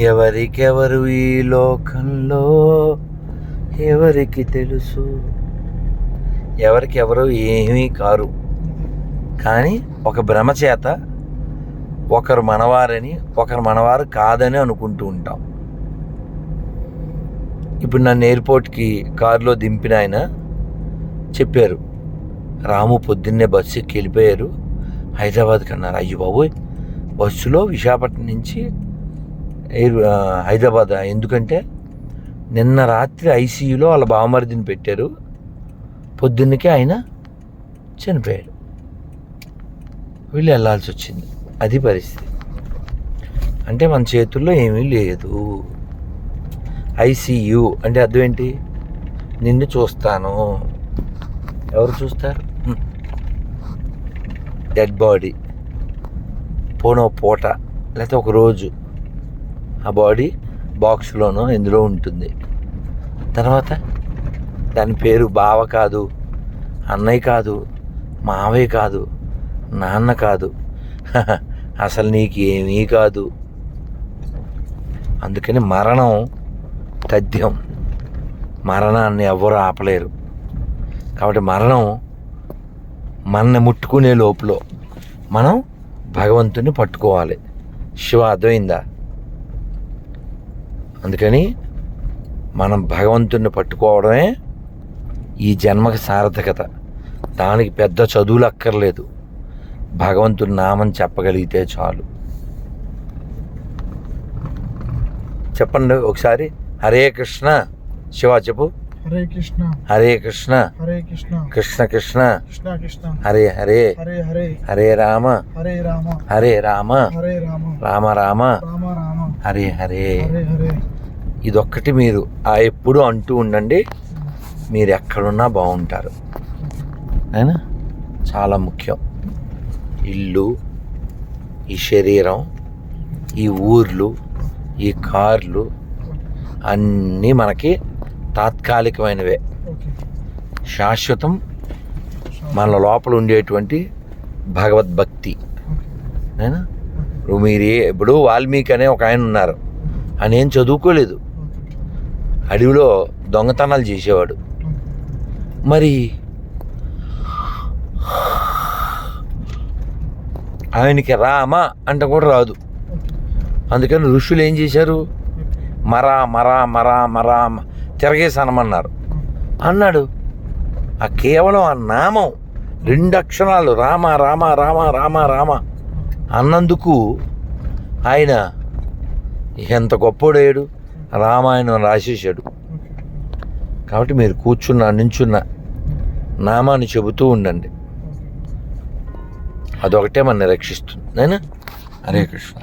ఎవరికెవరు ఈ లోకంలో ఎవరికి తెలుసు, ఎవరికెవరు ఏమీ కారు. కానీ ఒక భ్రమ చేత ఒకరు మనవారని ఒకరు మనవారు కాదని అనుకుంటూ ఉంటాం. ఇప్పుడు నన్ను ఎయిర్పోర్ట్కి కారులో దింపిన ఆయన చెప్పారు, రాము పొద్దున్నే బస్సు ఎక్కి వెళ్ళిపోయారు హైదరాబాద్కి అన్నారు. అయ్యో బాబోయ్, బస్సులో విశాఖపట్నం నుంచి హైదరాబాద్. ఎందుకంటే నిన్న రాత్రి ఐసీయూలో వాళ్ళ బావమరిదిని పెట్టారు, పొద్దున్నకే ఆయన చనిపోయాడు. వీళ్ళు వెళ్ళాల్సి వచ్చింది. అది పరిస్థితి. అంటే మన చేతుల్లో ఏమీ లేదు. ఐసీయూ అంటే అర్థం ఏంటి? నిన్ను చూస్తాను. ఎవరు చూస్తారు? డెడ్ బాడీ పోనో పూట లేకపోతే ఒక రోజు ఆ బాడీ బాక్స్లోనో ఎందులో ఉంటుంది. తర్వాత దాని పేరు బావ కాదు, అన్నయ్య కాదు, మావయ్య కాదు, నాన్న కాదు, అసలు నీకు ఏమీ కాదు. అందుకని మరణం తథ్యం. మరణాన్ని ఎవరు ఆపలేరు. కాబట్టి మరణం మనని ముట్టుకునే లోపల మనం భగవంతుని పట్టుకోవాలి. శివ, అర్థమైందా? అందుకని మనం భగవంతుని పట్టుకోవడమే ఈ జన్మకి సార్థకత. దానికి పెద్ద చదువులు అక్కర్లేదు. భగవంతుని నామం చెప్పగలిగితే చాలు. చెప్పండి ఒకసారి. హరే కృష్ణ. శివ చెప్పు. హరే కృష్ణ హరే కృష్ణ హరే కృష్ణ కృష్ణ కృష్ణ కృష్ణ కృష్ణ హరే హరే హరే హరే హరే రామ హరే రామ హరే రామ హరే రామ రామ రామ రామ రామ హరే హరే. హరే హరే. ఇదొక్కటి మీరు ఎప్పుడు అంటూ ఉండండి. మీరు ఎక్కడున్నా బాగుంటారు. అయినా చాలా ముఖ్యం. ఇల్లు, ఈ శరీరం, ఈ ఊర్లు, ఈ కార్లు అన్నీ మనకి తాత్కాలికమైనవే. శాశ్వతం మన లోపల ఉండేటువంటి భగవద్భక్తి. అయినా ఇప్పుడు వాల్మీకి అనే ఒక ఆయన ఉన్నారు. ఆయన ఏం చదువుకోలేదు, అడవిలో దొంగతనాలు చేసేవాడు. మరి ఆయనకి రామ అంటే కూడా రాదు. అందుకని ఋషులు ఏం చేశారు? మరా మరా మరా మరా తిరగేసనమన్నారు. అన్నాడు. ఆ కేవలం ఆ నామం 2 అక్షరాలు రామ రామ రామ రామ రామ అన్నందుకు ఆయన ఎంత గొప్పోడయ్యాడు. రామాయణం రాసేసాడు. కాబట్టి మీరు నించున్న నామాన్ని చెబుతూ ఉండండి. అదొకటే మనని రక్షిస్తుంది. నేనా? హరే కృష్ణ.